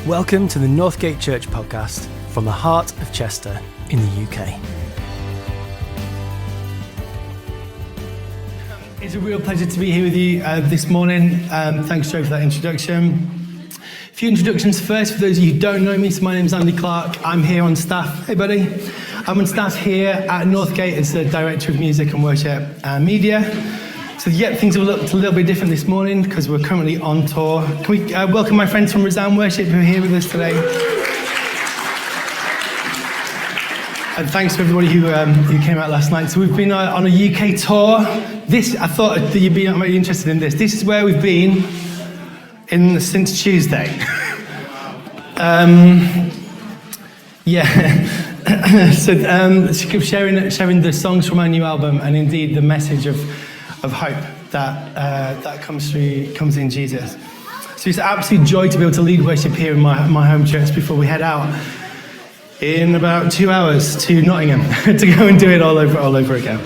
Welcome to the Northgate Church podcast from the heart of Chester in the UK. It's a real pleasure to be here with you this morning. Thanks, Joe, for that introduction. A few introductions first for those of you who don't know me. So my name's Andy Clark. I'm here on staff. Hey, buddy. I'm on staff here at Northgate as the Director of Music and Worship and Media. So yeah, things have looked a little bit different this morning because we're currently on tour. Can we welcome my friends from Resound Worship who are here with us today? And thanks to everybody who came out last night. So we've been on a UK tour. I thought that you'd be interested in this. This is where we've been since Tuesday. So sharing the songs from our new album and indeed the message of hope that comes in Jesus. So it's an absolute joy to be able to lead worship here in my home church before we head out in about 2 hours to Nottingham to go and do it all over again.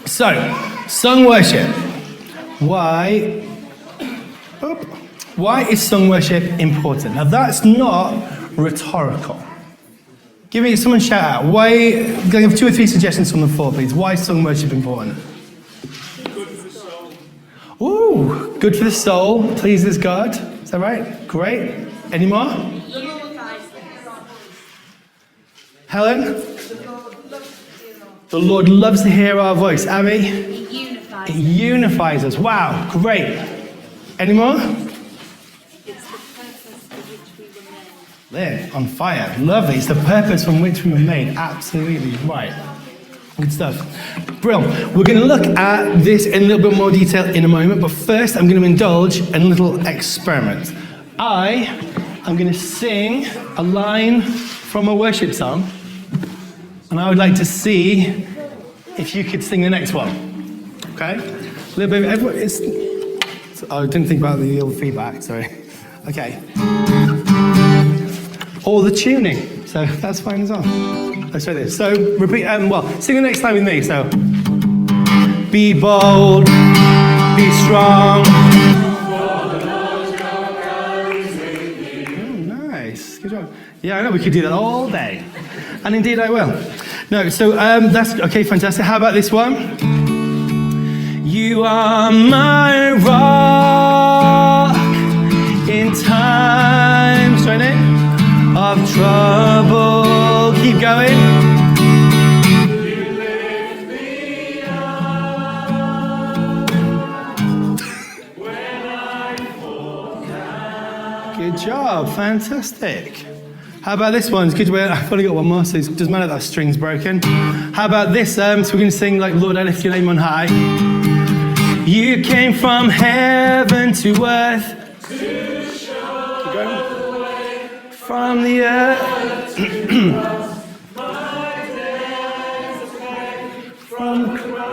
So, sung worship. Why is sung worship important? Now that's not rhetorical. Give someone a shout out. Why? I'm going to have 2 or 3 suggestions from the floor, please. Why is sung worship important? Ooh, good for the soul, pleases God. Is that right? Great. Any more? Helen? The Lord loves to hear our voice. Abby? It unifies us. Wow, great. Any more? It's the purpose for which we were made. There, on fire. Lovely. It's the purpose from which we were made. Absolutely right. Good stuff. Brilliant. We're going to look at this in a little bit more detail in a moment, but first I'm going to indulge in a little experiment. I'm going to sing a line from a worship song, and I would like to see if you could sing the next one. Okay? A little bit of I didn't think about the little feedback, sorry. Okay. Or the tuning, so that's fine as well. Let's try this. So repeat, sing the next line with me. So, be bold, be strong. Oh, nice, good job. Yeah, I know we could do that all day, and indeed I will. No, so that's okay, fantastic. How about this one? You are my rock in times, of trouble. Keep going. You lift me up when I fall down. Good job, fantastic. How about this one? It's good. I've only got one more, so it doesn't matter that string's broken. How about this? So we're going to sing like Lord, I lift your name on high. You came from heaven to earth. From the earth,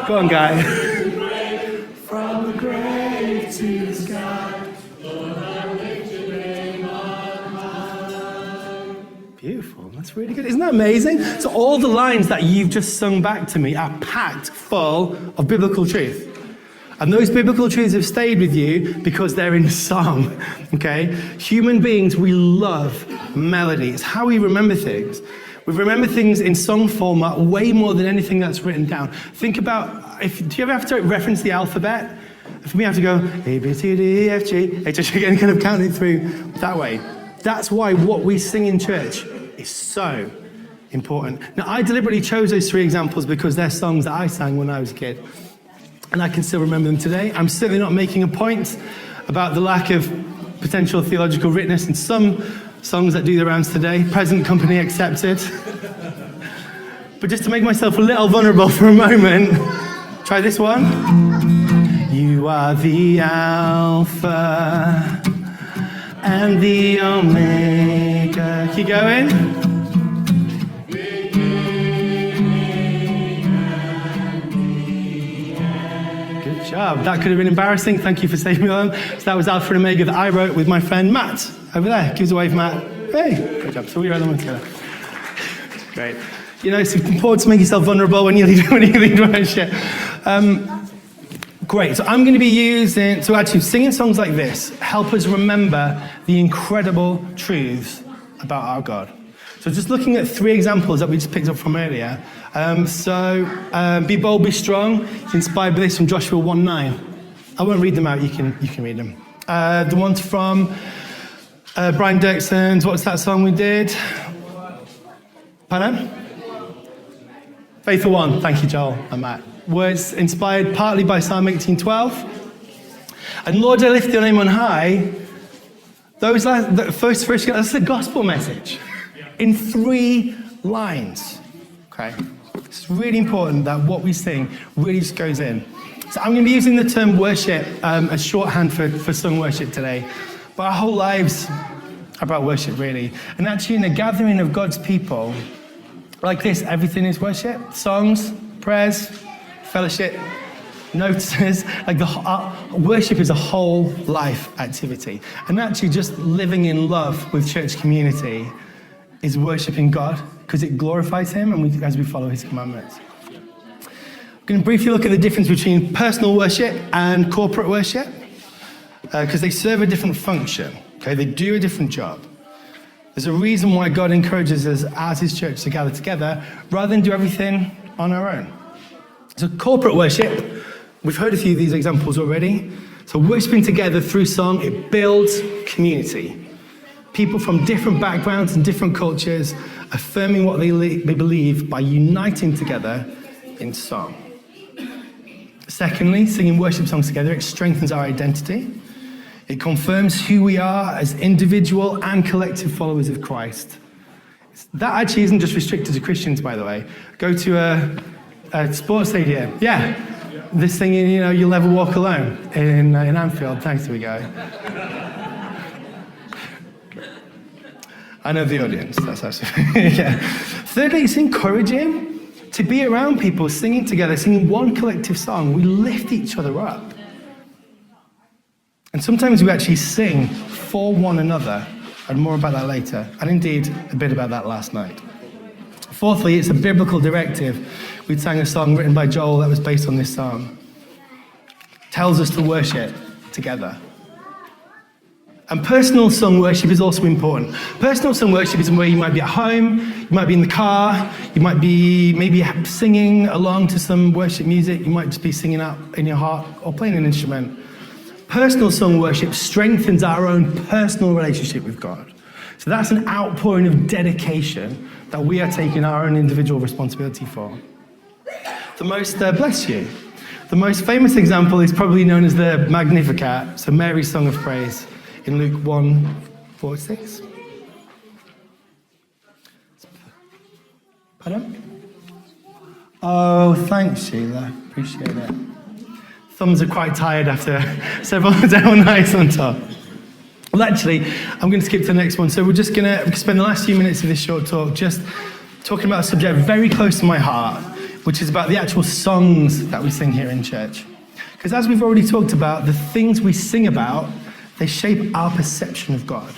go on, guy. From the grave to the sky, Lord, I lift your name on high. Beautiful, that's really good. Isn't that amazing? So all the lines that you've just sung back to me are packed full of biblical truth. And those biblical truths have stayed with you because they're in song, okay? Human beings, we love melody. It's how we remember things. We remember things in song format way more than anything that's written down. Think about, do you ever have to reference the alphabet? For me, I have to go A, B, C, D, E, F, G, H, and kind of count it through that way. That's why what we sing in church is so important. Now, I deliberately chose those 3 examples because they're songs that I sang when I was a kid. And I can still remember them today. I'm certainly not making a point about the lack of potential theological richness in some songs that do the rounds today, present company accepted. But just to make myself a little vulnerable for a moment, try this one. You are the Alpha and the Omega. Keep going. Job. That could have been embarrassing. Thank you for saving me on. So that was Alpha and Omega that I wrote with my friend Matt over there. Give us a wave, Matt. Hey, good job. So we wrote them all together. Great. You know, it's important to make yourself vulnerable when you lead worship. Great. So I'm going to be actually singing songs like this help us remember the incredible truths about our God. So just looking at 3 examples that we just picked up from earlier. Be bold, be strong. It's inspired by this from Joshua 1:9. I won't read them out. You can read them. The ones from Brian Dirkson's, what's that song we did? Pardon? Faithful One. Thank you, Joel and Matt. Was inspired partly by Psalm 18:12. And Lord, I lift your name on high. The first, that's the gospel message. In 3 lines. Okay? It's really important that what we sing really just goes in. So I'm going to be using the term worship as shorthand for sung worship today. But our whole lives are about worship, really. And actually, in a gathering of God's people, like this, everything is worship. Songs, prayers, fellowship, notices. Worship is a whole life activity. And actually, just living in love with church community is worshiping God, because it glorifies Him and as we follow His commandments. I'm going to briefly look at the difference between personal worship and corporate worship, because they serve a different function. Okay, they do a different job. There's a reason why God encourages us as His church to gather together rather than do everything on our own. So corporate worship, we've heard a few of these examples already. So worshiping together through song, it builds community. People from different backgrounds and different cultures affirming what they believe by uniting together in song. Secondly, singing worship songs together, it strengthens our identity. It confirms who we are as individual and collective followers of Christ. That actually isn't just restricted to Christians, by the way. Go to a sports stadium. Yeah. They're singing, You'll Never Walk Alone in Anfield. Thanks, there we go. I know the audience. That's absolutely, yeah. Thirdly, it's encouraging to be around people singing together, singing one collective song. We lift each other up. And sometimes we actually sing for one another, and more about that later, and indeed a bit about that last night. Fourthly, it's a biblical directive. We sang a song written by Joel that was based on this psalm. It tells us to worship together. And personal sung worship is also important. Personal sung worship is where you might be at home, you might be in the car, you might be maybe singing along to some worship music, you might just be singing out in your heart or playing an instrument. Personal sung worship strengthens our own personal relationship with God. So that's an outpouring of dedication that we are taking our own individual responsibility for. The most famous example is probably known as the Magnificat, so Mary's Song of Praise in Luke 1:46. Pardon? Oh, thanks, Sheila. Appreciate it. Thumbs are quite tired after several down nights on top. Well, actually, I'm going to skip to the next one. So we're just going to spend the last few minutes of this short talk just talking about a subject very close to my heart, which is about the actual songs that we sing here in church. Because as we've already talked about, the things we sing about, they shape our perception of God.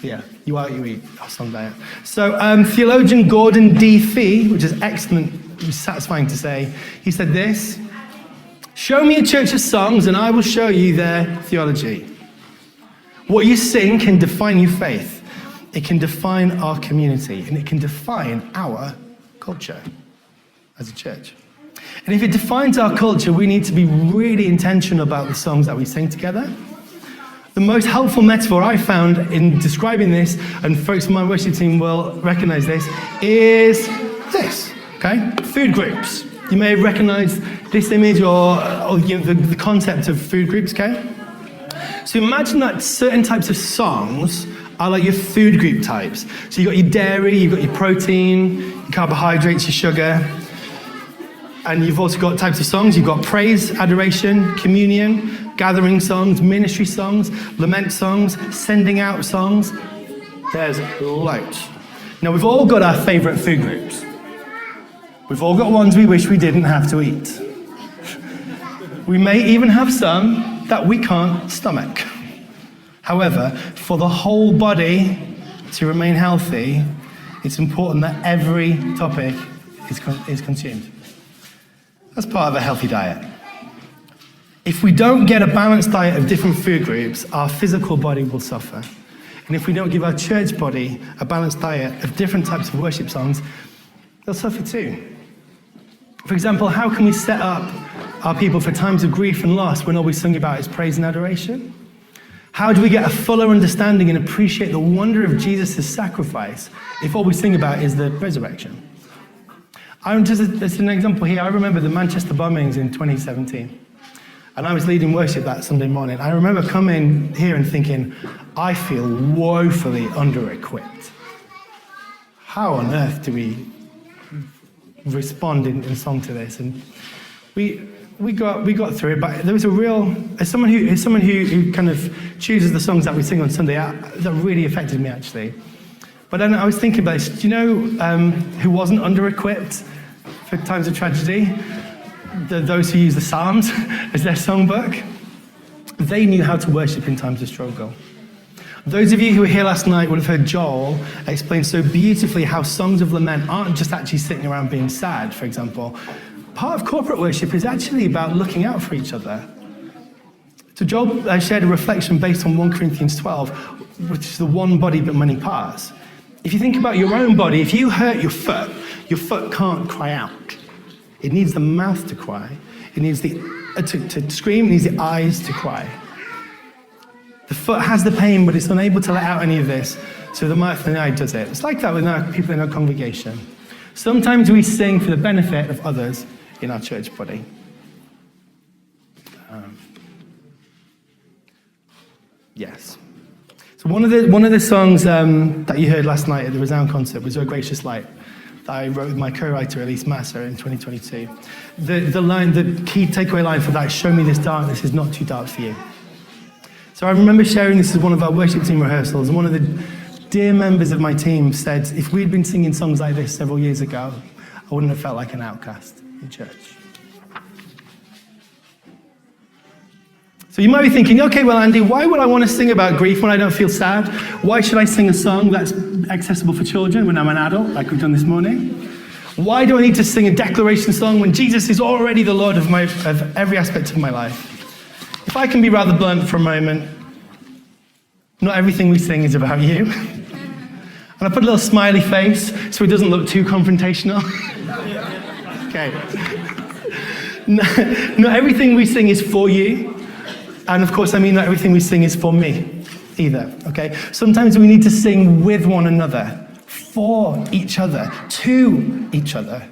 You are what you eat, our song diet. So theologian Gordon D. Fee, which is excellent, satisfying to say, he said this: "Show me a church of songs and I will show you their theology. What you sing can define your faith. It can define our community, and it can define our culture as a church. And if it defines our culture, we need to be really intentional about the songs that we sing together. The most helpful metaphor I found in describing this, and folks from my worship team will recognize this, is this, okay? Food groups. You may have recognized this image or the concept of food groups, okay? So imagine that certain types of songs are like your food group types. So you've got your dairy, you've got your protein, your carbohydrates, your sugar. And you've also got types of songs. You've got praise, adoration, communion, gathering songs, ministry songs, lament songs, sending out songs. There's loads. Now, we've all got our favorite food groups. We've all got ones we wish we didn't have to eat. We may even have some that we can't stomach. However, for the whole body to remain healthy, it's important that every topic is consumed. That's part of a healthy diet. If we don't get a balanced diet of different food groups, our physical body will suffer. And if we don't give our church body a balanced diet of different types of worship songs, they'll suffer too. For example, how can we set up our people for times of grief and loss when all we sing about is praise and adoration? How do we get a fuller understanding and appreciate the wonder of Jesus' sacrifice if all we sing about is the resurrection? Just an example here, I remember the Manchester bombings in 2017. And I was leading worship that Sunday morning. I remember coming here and thinking, I feel woefully under-equipped. How on earth do we respond in song to this? And we got through it, but there was a real, as someone who kind of chooses the songs that we sing on Sunday, that really affected me actually. But then I was thinking about this. Do you know who wasn't under-equipped for times of tragedy? Those who use the Psalms as their songbook. They knew how to worship in times of struggle. Those of you who were here last night would have heard Joel explain so beautifully how songs of lament aren't just actually sitting around being sad, for example. Part of corporate worship is actually about looking out for each other. So Joel shared a reflection based on 1 Corinthians 12, which is the one body but many parts. If you think about your own body, if you hurt your foot can't cry out. It needs the mouth to cry. It needs to scream. It needs the eyes to cry. The foot has the pain, but it's unable to let out any of this, so the mouth and the eye does it. It's like that with our people in our congregation. Sometimes we sing for the benefit of others in our church body. Yes. So one of the songs that you heard last night at the Resound concert was "O Gracious Light," that I wrote with my co-writer Elise Massa in 2022. The key takeaway line for that is, "Show me this darkness is not too dark for you." So I remember sharing this as one of our worship team rehearsals, and one of the dear members of my team said, if we'd been singing songs like this several years ago, I wouldn't have felt like an outcast in church. So you might be thinking, okay, well, Andy, why would I want to sing about grief when I don't feel sad? Why should I sing a song that's accessible for children when I'm an adult, like we've done this morning? Why do I need to sing a declaration song when Jesus is already the Lord of every aspect of my life? If I can be rather blunt for a moment, not everything we sing is about you. And I put a little smiley face so it doesn't look too confrontational. Okay. Not everything we sing is for you. And of course, I mean not everything we sing is for me either, okay? Sometimes we need to sing with one another, for each other, to each other.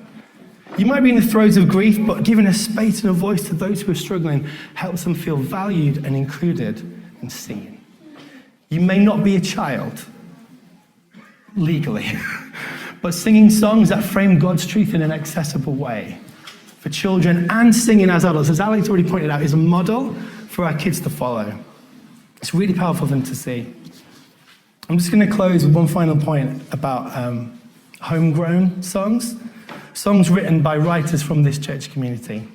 You might be in the throes of grief, but giving a space and a voice to those who are struggling helps them feel valued and included and seen. You may not be a child, legally, but singing songs that frame God's truth in an accessible way for children and singing as adults, as Alex already pointed out, is a model for our kids to follow. It's really powerful for them to see. I'm just going to close with one final point about homegrown songs written by writers from this church community.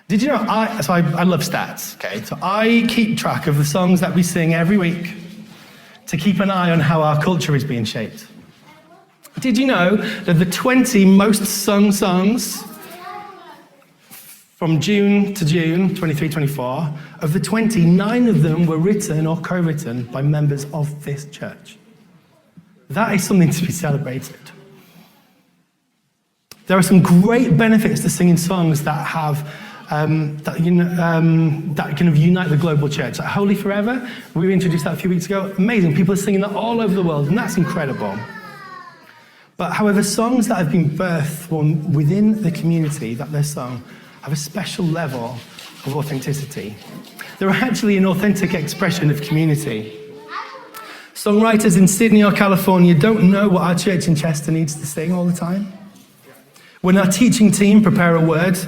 Did you know, I love stats, okay? So I keep track of the songs that we sing every week to keep an eye on how our culture is being shaped. Did you know that the 20 most sung songs from June to June 23-24, of the 20, 9 of them were written or co-written by members of this church. That is something to be celebrated. There are some great benefits to singing songs that have that kind of unite the global church. Like Holy Forever, we introduced that a few weeks ago. Amazing, people are singing that all over the world, and that's incredible. But however, songs that have been birthed within the community that they're sung have a special level of authenticity. They're actually an authentic expression of community. Songwriters in Sydney or California don't know what our church in Chester needs to sing all the time. When our teaching team prepare a word,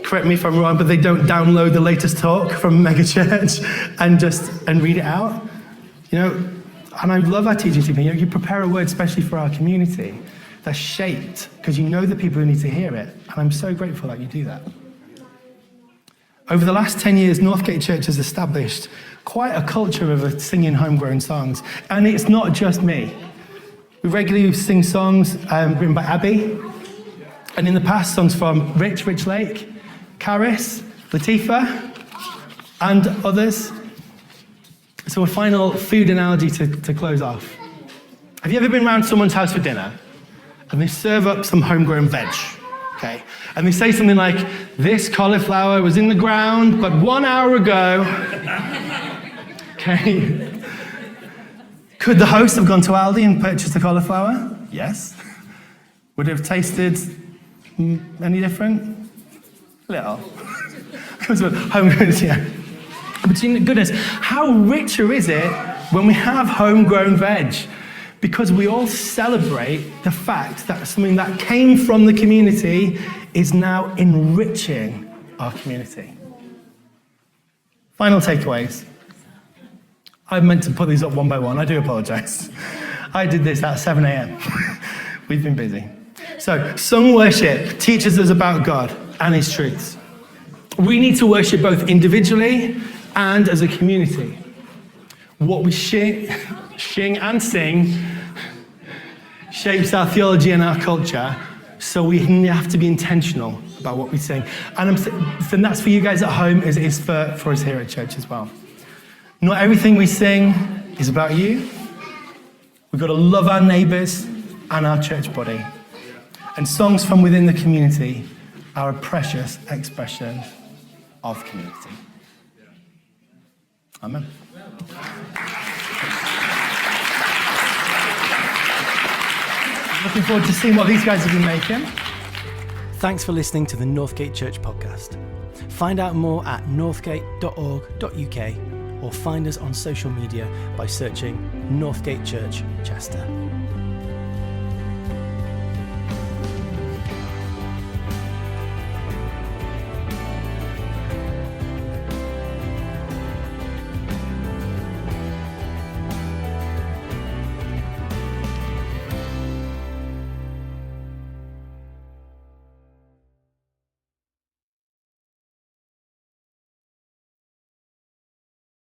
correct me if I'm wrong, but they don't download the latest talk from Mega Church and read it out. You know, and I love our teaching team. You prepare a word especially for our community that's shaped because you know the people who need to hear it. And I'm so grateful that you do that. Over the last 10 years, Northgate Church has established quite a culture of singing homegrown songs. And it's not just me. We regularly sing songs written by Abby. And in the past, songs from Rich Lake, Karis, Latifa, and others. So a final food analogy to close off. Have you ever been around someone's house for dinner and they serve up some homegrown veg, okay? And they say something like, this cauliflower was in the ground, but 1 hour ago, okay? Could the host have gone to Aldi and purchased a cauliflower? Yes. Would it have tasted any different? A little. Homegrown, yeah. But goodness, how richer is it when we have homegrown veg? Because we all celebrate the fact that something that came from the community is now enriching our community. Final takeaways. I meant to put these up one by one. I do apologize. I did this at 7 a.m. We've been busy. So, sung worship teaches us about God and his truths. We need to worship both individually and as a community. What we sing and sing shapes our theology and our culture, so we have to be intentional about what we sing. And that's for you guys at home, as it is for us here at church as well. Not everything we sing is about you. We've got to love our neighbours and our church body. And songs from within the community are a precious expression of community. Amen. Looking forward to seeing what these guys have been making. Thanks for listening to the Northgate Church podcast. Find out more at northgate.org.uk or find us on social media by searching Northgate Church Chester.